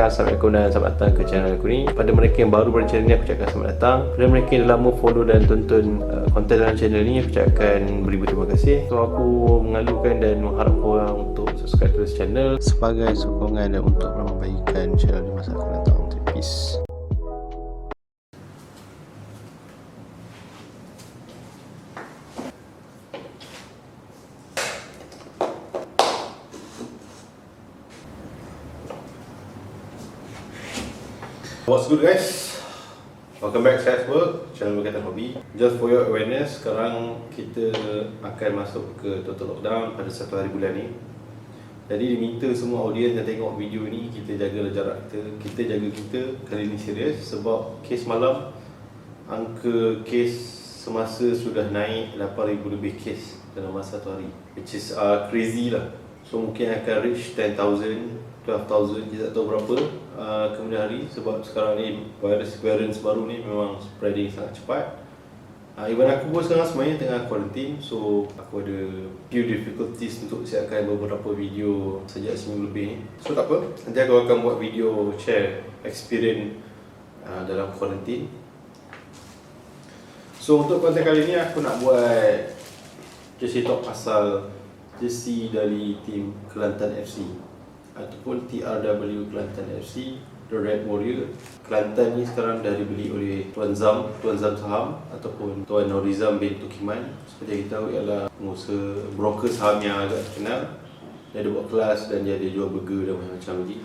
ucapkan Assalamualaikum dan selamat datang ke channel aku ni. Pada mereka yang baru pada channel ni, aku ucapkan selamat datang. Pada mereka yang dah lama follow dan tonton konten dalam channel ni, aku ucapkan beribu terima kasih. So aku mengalukan dan mengharap korang untuk subscribe terus channel sebagai sokongan dan untuk membaikkan channel di masa akan datang. Peace. What's good guys? Welcome back saya semua, channel Berkaitan Hobi. Just for your awareness, sekarang kita akan masuk ke total lockdown pada 1 hari bulan ni. Jadi diminta semua audiens yang tengok video ni, kita jagalah jarak kita jaga kita. Kali ni serius sebab kes malam, angka kes semasa sudah naik 8,000 lebih kes dalam masa 1 hari, which is crazy lah. So mungkin akan reach 10,000, 12,000, kita tak tahu berapa kemudian hari. Sebab sekarang ni virus variants baru ni memang spreading sangat cepat. Even aku pun sekarang sebenarnya tengah quarantine. So aku ada few difficulties untuk siapkan beberapa video sejak seminggu lebih ni. So tak apa, nanti aku akan buat video share experience dalam quarantine. So untuk konten kali ni aku nak buat jersey talk pasal jersey dari tim Kelantan FC ataupun TRW Kelantan FC, The Red Warrior. Kelantan ni sekarang dah dibeli oleh Tuan Zam Saham ataupun Tuan Norizam bin Tukiman. Seperti yang kita tahu ialah pengusaha broker saham yang agak terkenal. Dia ada buat kelas dan dia ada jual burger dan macam-macam lagi.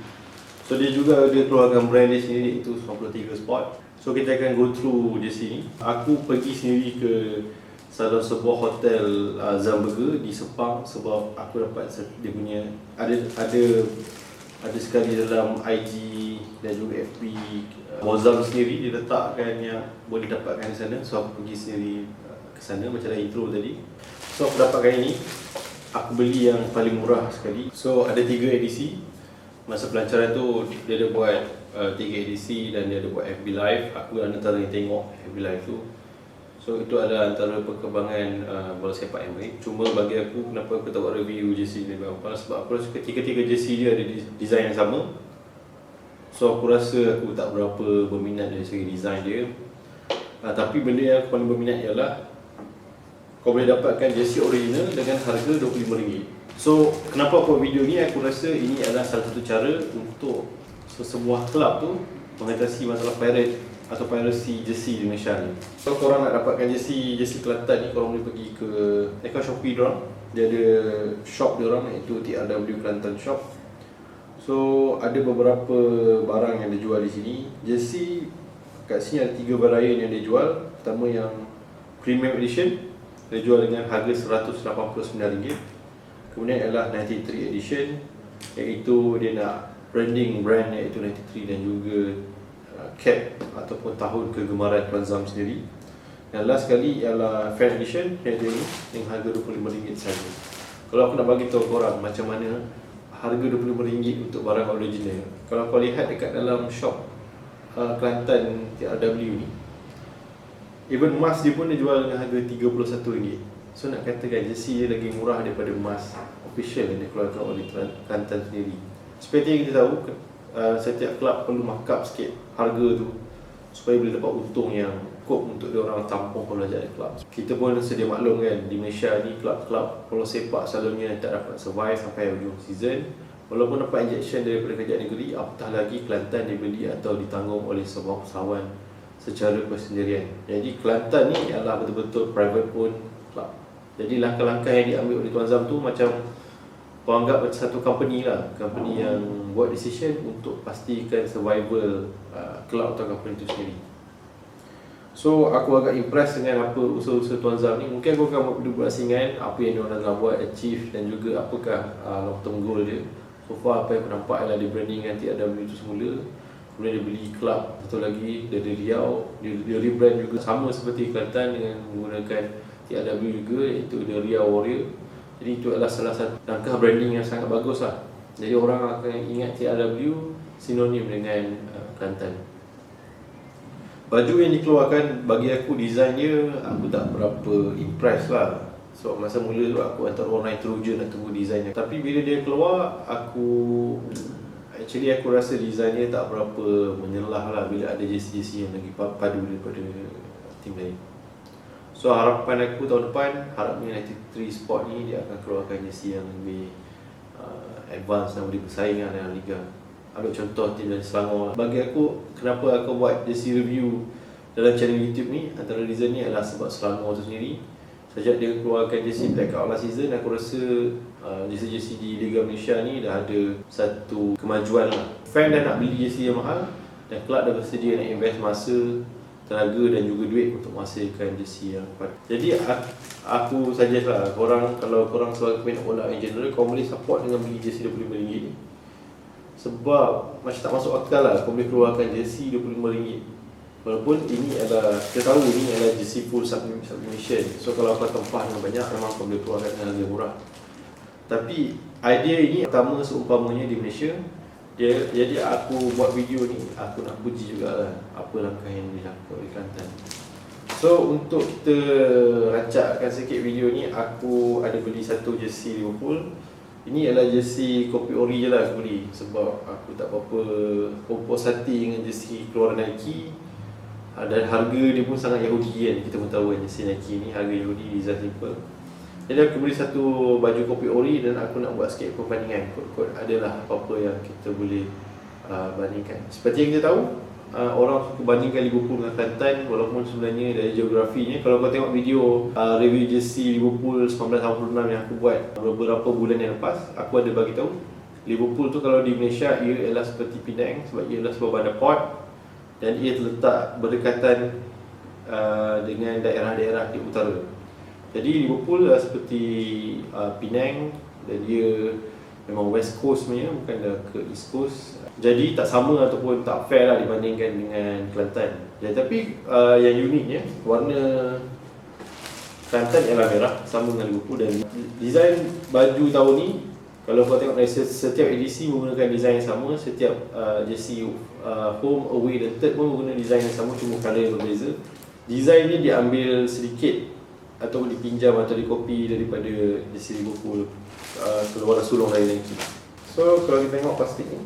So dia juga ada keluarkan brand dia sendiri, iaitu 93 Sport. So kita akan go through jersey ni. Aku pergi sendiri ke salah sebuah hotel Zam Burger di Sepang sebab aku dapat dia punya ada sekali dalam IG dan juga FB. Zam sendiri dia letakkan yang boleh dapatkan di sana. So aku pergi sendiri ke sana macam dah intro tadi. So aku dapatkan ini. Aku beli yang paling murah sekali. So ada 3 edisi. Masa pelancaran tu dia ada buat 3 edisi dan dia ada buat FB Live. Aku antara yang tengok FB Live tu. So itu adalah antara perkembangan bola sepak yang baik. Cuma bagi aku, kenapa aku tak buat review jersey ni lebih awal, sebab aku rasa ketiga-tiga jersey dia ada design yang sama. So aku rasa aku tak berapa berminat dari segi design dia. Tapi benda yang aku paling berminat ialah kau boleh dapatkan jersey original dengan harga RM25. So kenapa aku buat video ni, aku rasa ini adalah salah satu cara untuk sebuah kelab tu mengatasi masalah pirate atau piracy jersey di Malaysia ni. So korang nak dapatkan jersey Kelantan ni, korang boleh pergi ke account Shopee diorang. Dia ada shop diorang iaitu TRW Kelantan Shop. So ada beberapa barang yang dijual di sini. Jersey kat sini ada 3 varian yang dijual. Pertama yang Premium Edition, dia jual dengan harga RM189. Kemudian ialah 93 Edition, iaitu dia nak branding brand iaitu 93 dan juga cap ataupun tahun kegemaran Tuan Zam sendiri. Dan last sekali ialah Fan Edition, iaitu ini yang harga RM25 sahaja. Kalau aku nak bagi tahu korang macam mana harga RM25 untuk barang original, kalau kau lihat dekat dalam shop Kelantan TRW ni, even mask dia pun dia jual dengan harga RM31. So nak katakan jersey dia lagi murah daripada mask official yang dikeluarkan oleh Kelantan sendiri. Seperti yang kita tahu, setiap kelab perlu markup sikit harga tu supaya boleh dapat untung yang cukup untuk dia orang tampung pembelajaran kelab. Kita pun sedia maklum kan, di Malaysia ni kelab-kelab bola sepak selalunya tak dapat survive sampai hujung season. Walaupun dapat injection daripada kerajaan negeri, apatah lagi Kelantan dibeli atau ditanggung oleh sebuah usahawan secara persendirian. Jadi Kelantan ni adalah betul-betul private owned club. Jadi langkah-langkah yang diambil oleh Tuan Zam tu macam kau anggap macam satu company lah, company yang buat decision untuk pastikan survival club atau company itu sendiri. So aku agak impress dengan apa usaha-usaha Tuan Zam ni. Mungkin aku akan buat berasingan apa yang diorang dah buat, achieve dan juga apakah long term goal dia. So far apa yang aku nampak adalah dia branding dengan TRW itu semula. Kemudian dia beli club, satu lagi dia ada Riau, dia rebrand juga sama seperti Kelantan dengan menggunakan TRW juga, iaitu The Riau Warrior. Jadi itu adalah salah satu langkah branding yang sangat bagus lah. Jadi orang akan ingat TRW sinonim dengan Kelantan. Baju yang dikeluarkan, bagi aku design dia aku tak berapa impress lah. So masa mula tu aku antara orang yang teruja nak tunggu design dia. Tapi bila dia keluar, aku Actually aku rasa design dia tak berapa menyelah lah bila ada jersey-jersey yang lagi padu daripada tim lain. So harapan aku tahun depan, harapnya 93 Sport ni dia akan keluarkan jersey yang lebih advance dan boleh bersaing dengan Liga. Ambil contoh tim dari Selangor. Bagi aku, kenapa aku buat jersey review dalam channel YouTube ni, antara reason ni adalah sebab Selangor tu sendiri. Sejak dia keluarkan jersey blackout last season, aku rasa jersey-jersey di Liga Malaysia ni dah ada satu kemajuan lah. Fan dah nak beli jersey yang mahal dan kelab dah bersedia nak invest masa, tenaga dan juga duit untuk menghasilkan jersey yang kuat. Jadi aku suggest lah, kalau korang sebagai peminat bola in general, korang boleh support dengan beli jersey RM25 ni. Sebab macam tak masuk akal lah kau boleh keluarkan jersey RM25. Walaupun ini adalah, kita tahu ini adalah jersey full sublimation. So kalau kau tempah dengan banyak, memang kau boleh keluarkan dengan harga murah. Tapi idea ini pertama seumpamanya di Malaysia. Jadi aku buat video ni, aku nak puji jugalah apa langkah yang dilakukan oleh Kelantan. So untuk kita rancakkan sikit video ni, aku ada beli satu jersey Liverpool. Ini adalah jersey kopi ori je lah aku beli. Sebab aku tak apa-apa puas hati dengan jersey keluaran Nike. Dan harga dia pun sangat Yahudi kan. Kita pun tahu kan jersey Nike ni harga Yahudi, design simple. Jadi aku beli satu baju kopi ori dan aku nak buat sikit perbandingan. Kod-kod adalah apa-apa yang kita boleh bandingkan. Seperti yang kita tahu, orang suka bandingkan Liverpool dengan Kelantan. Walaupun sebenarnya dari geografinya, kalau kau tengok video review jersey Liverpool 1986 yang aku buat beberapa bulan yang lepas, aku ada bagi tahu Liverpool tu kalau di Malaysia ia adalah seperti Penang, sebab ia adalah sebuah bandar port dan ia terletak berdekatan dengan daerah-daerah di utara. Jadi Liverpool seperti Penang dan dia memang West Coast sebenarnya, bukan dah ke East Coast. Jadi tak sama ataupun tak fair lah dibandingkan dengan Kelantan. Ya, tapi yang uniknya, warna Kelantan ialah merah, sama dengan Liverpool. Dan design baju tahun ni, kalau kau tengok dari setiap edisi menggunakan design yang sama. Setiap jersey home, away dan third pun menggunakan design yang sama, cuma colour yang berbeza. Design ni diambil sedikit atau dipinjam atau dikopi daripada jersey Liverpool keluaran sulung dari Nike. So kalau kita tengok plastik ni,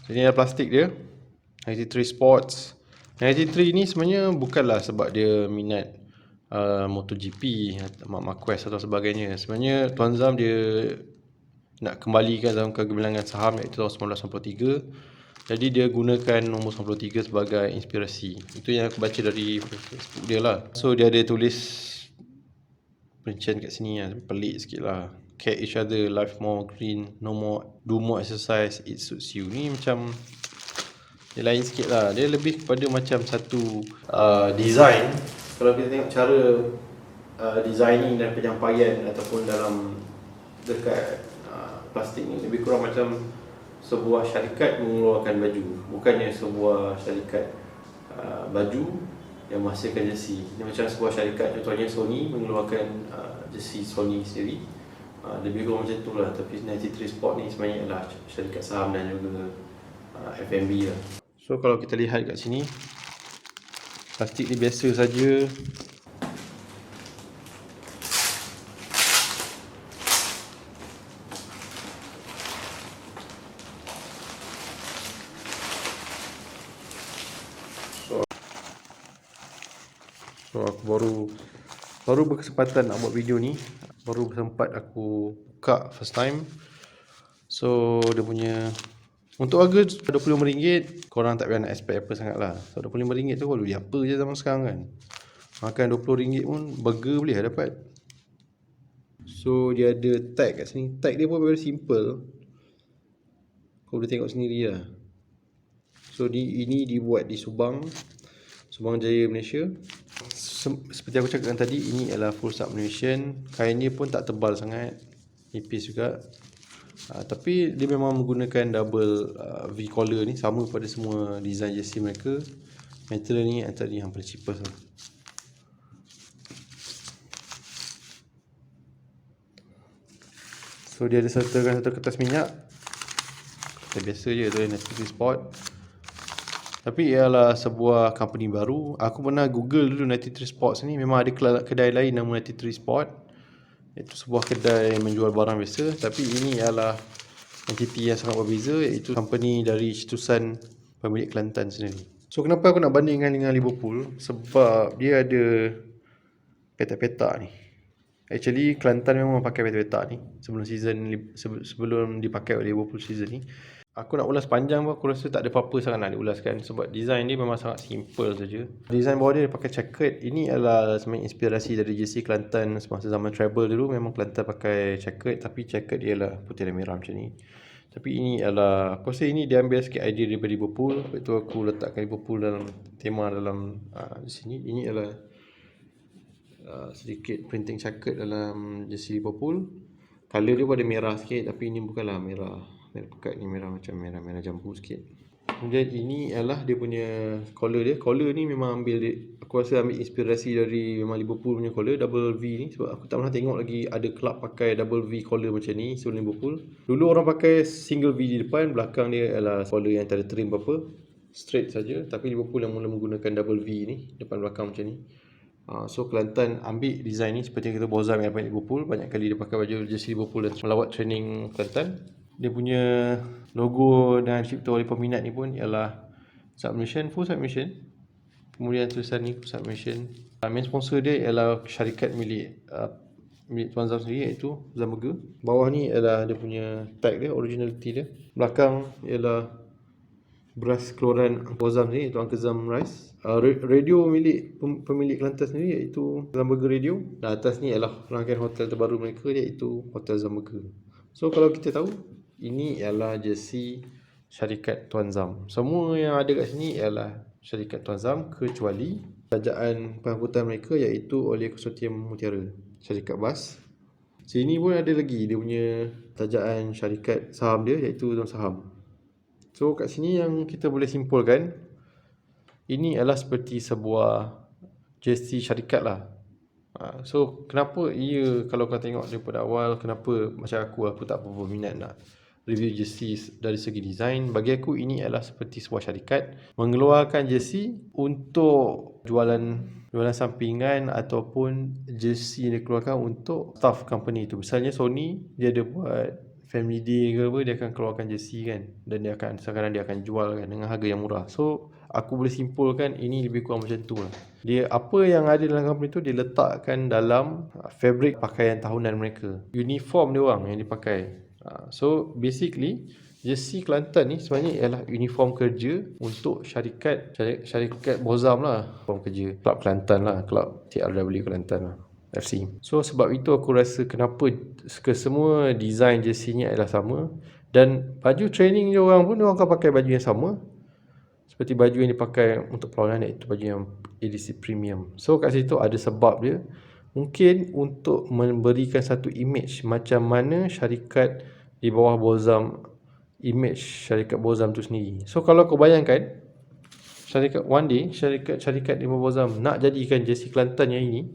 ini adalah plastik dia 93 Sports. 93 ni sebenarnya bukanlah sebab dia minat MotoGP, Marc Marquez atau sebagainya. Sebenarnya Tuan Zam dia nak kembalikan dalam kegemilangan saham iaitu tahun 1993. Jadi dia gunakan nombor 93 sebagai inspirasi. Itu yang aku baca dari Facebook dia lah. So dia ada tulis perincian kat sini lah, pelik sikit lah. Care each other, life more green, do more exercise, it suits you. Ni macam dia lain sikit lah. Dia lebih kepada macam satu design. Kalau kita tengok cara designing dan penyampaian ataupun dalam dekat plastik ni, lebih kurang macam sebuah syarikat mengeluarkan baju, bukannya sebuah syarikat baju yang menghasilkan jersey. Ini macam sebuah syarikat, contohnya Sony mengeluarkan jersey Sony sendiri. Lebih kurang macam tu lah. Tapi 93 Sport ni sebenarnya adalah syarikat saham dan juga F&B lah. So kalau kita lihat kat sini, plastik ni biasa saja. So aku baru berkesempatan nak buat video ni. Baru sempat aku buka first time. So dia punya, untuk harga RM25, korang tak payah nak expect apa sangat lah. So RM25 tu kau beli apa je zaman sekarang kan. Makan RM20 pun burger boleh lah dapat. So dia ada tag kat sini. Tag dia pun very simple. Kau boleh tengok sendiri lah. So ini dibuat di Subang Jaya, Malaysia. Seperti aku cakapkan tadi, ini adalah full sublimation. Kain dia pun tak tebal sangat, nipis juga. Tapi dia memang menggunakan double V collar ni, sama pada semua design jersey mereka. Material ni antara yang paling cheapest lah. So dia ada sertakan satu kertas minyak. Biasa je tu, 93 Sport. Tapi ialah sebuah company baru. Aku pernah google dulu 93 Sports ni. Memang ada kedai lain nama 93 Sport. Itu sebuah kedai yang menjual barang biasa. Tapi ini ialah entiti yang sangat berbeza, iaitu company dari cetusan pemilik Kelantan sendiri. So kenapa aku nak bandingkan dengan Liverpool? Sebab dia ada petak-petak ni. Actually Kelantan memang pakai petak-petak ni sebelum dipakai oleh Liverpool season ni. Aku nak ulas panjang pun aku rasa tak ada apa-apa sangat nak diulaskan, sebab design dia memang sangat simple saja. Design bawah dia pakai checkered. Ini adalah sebenarnya inspirasi dari jersey Kelantan semasa zaman travel dulu. Memang Kelantan pakai checkered, tapi checkered dia lah putih dan merah macam ni. Tapi ini adalah, aku rasa ini dia ambil sikit idea daripada Liverpool. Lepas tu aku letakkan Liverpool dalam tema dalam di sini. Ini adalah sedikit printing checkered dalam jersey Liverpool. Color dia pun ada merah sikit, tapi ini bukanlah merah pekat, ni merah macam merah jambu sikit. Kemudian ini adalah dia punya collar dia. Collar ni memang ambil dia, aku rasa ambil inspirasi dari memang Liverpool punya collar double V ni, sebab aku tak pernah tengok lagi ada kelab pakai double V collar macam ni sebelum Liverpool. Dulu orang pakai single V di depan, belakang dia adalah collar yang tak ada trim apa, straight saja. Tapi Liverpool yang mula menggunakan double V ni, depan belakang macam ni. So Kelantan ambil design ni seperti yang kita Bozam yang pakai Liverpool. Banyak kali dia pakai baju jersey Liverpool dan melawat training Kelantan. Dia punya logo dan dicipta oleh peminat ni pun ialah submission, full submission. Kemudian tulisan ni full submission. Main sponsor dia ialah syarikat milik Tuan Zam sendiri, iaitu Zamburger. Bawah ni ialah dia punya tag dia, originality dia. Belakang ialah beras keluaran Bozam sendiri, iaitu Uncle Zam Rice. Radio milik pemilik Kelantan sendiri, iaitu Zamburger Radio. Dan atas ni ialah rangkaian hotel terbaru mereka, iaitu Hotel Zamburger. So kalau kita tahu, ini ialah jersey syarikat Tuan Zam. Semua yang ada kat sini ialah syarikat Tuan Zam, kecuali kerajaan pengangkutan mereka, iaitu oleh Konsortium Mutiara, syarikat bas. Sini pun ada lagi dia punya kerajaan syarikat saham dia, iaitu Tuan Saham. So kat sini yang kita boleh simpulkan, ini adalah seperti sebuah jersey syarikat lah. So kenapa ia, kalau kau tengok daripada awal, kenapa macam aku tak berapa minat nak review jersey dari segi design. Bagi aku ini adalah seperti sebuah syarikat mengeluarkan jersey untuk jualan sampingan, ataupun jersey yang dikeluarkan untuk staff company tu. Misalnya Sony, dia ada buat family day ke apa, dia akan keluarkan jersey kan, dan sekarang dia akan jual kan dengan harga yang murah. So aku boleh simpulkan ini lebih kurang macam tu lah. Dia apa yang ada dalam company tu, dia letakkan dalam fabric pakaian tahunan mereka, uniform dia orang yang dipakai. So basically jersey Kelantan ni sebenarnya ialah uniform kerja untuk syarikat Bozam lah, uniform kerja Kelab Kelantan lah, Kelab TRW Kelantan lah, FC. So sebab itu aku rasa kenapa kesemua design jersey ni adalah sama, dan baju training dia orang pun dia orang akan pakai baju yang sama seperti baju yang dipakai untuk perlawanan, iaitu baju yang edisi premium. So kat situ ada sebab dia, mungkin untuk memberikan satu image macam mana syarikat di bawah Bozam, image syarikat Bozam tu sendiri. So kalau kau bayangkan one day syarikat di bawah Bozam nak jadikan jersey Kelantan yang ini,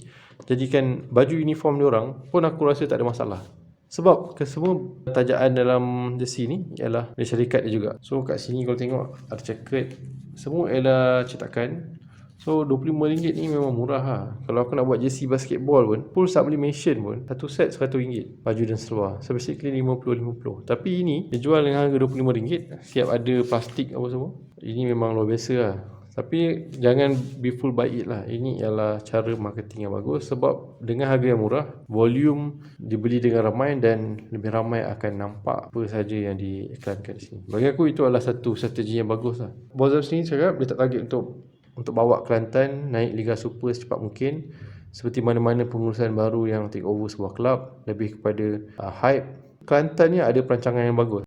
jadikan baju uniform diorang, pun aku rasa tak ada masalah. Sebab kesemua tajaan dalam jersey ni ialah dari syarikat dia juga. So kat sini kalau tengok ada checkered, semua ialah cetakan. So RM25 ni memang murah lah. Kalau aku nak buat jersey basketball pun, full sublimation pun, satu set RM100, baju dan seluar. So basically 50-50. Tapi ini dia jual dengan harga RM25, siap ada plastik apa semua. Ini memang luar biasa lah. Tapi jangan be fooled by it lah. Ini ialah cara marketing yang bagus, sebab dengan harga yang murah, volume dibeli dengan ramai, dan lebih ramai akan nampak apa saja yang diiklankan di sini. Bagi aku itu adalah satu strategi yang bagus lah. Bozam sendiri cakap dia tak target untuk bawa Kelantan naik Liga Super secepat mungkin, seperti mana-mana pengurusan baru yang take over sebuah kelab, lebih kepada hype. Kelantan ni ada perancangan yang bagus.